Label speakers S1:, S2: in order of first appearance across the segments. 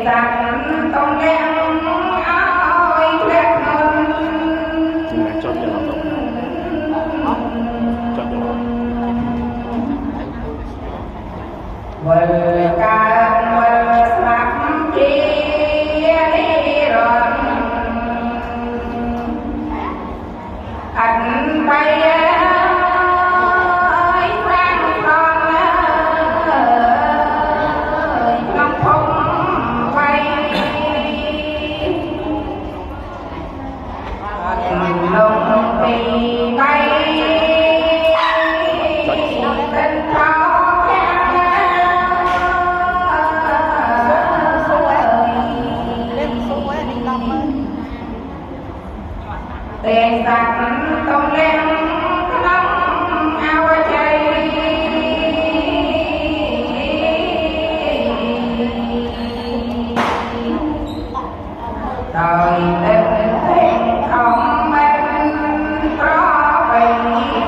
S1: rằng tông đen ơi lẹt hơn
S2: cho cho nó cho nó
S1: vời ca vời sạc chia đi rồi anh bay tiền sạch tông đen nóng ao chay đời tình thiên không bên có bình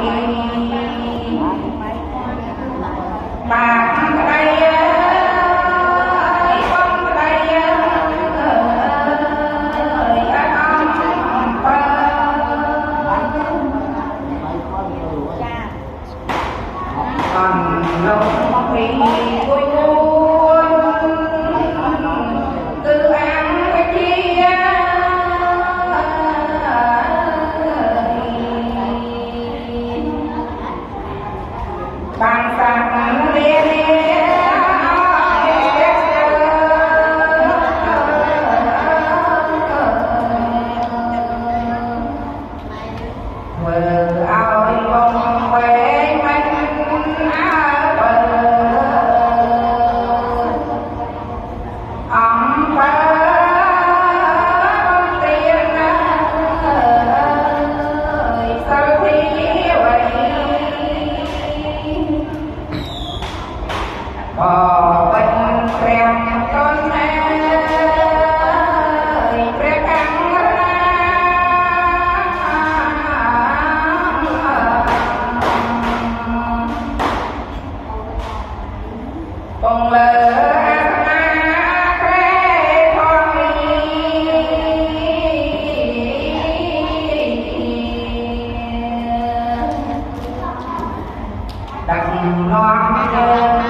S1: bạc đây còn lòng thì vui buồn từ ăn cái chia bằng sạc lia lia vừa ơi bông quê mình bò bên kèm con ơi bé căng con lỡ đặt loan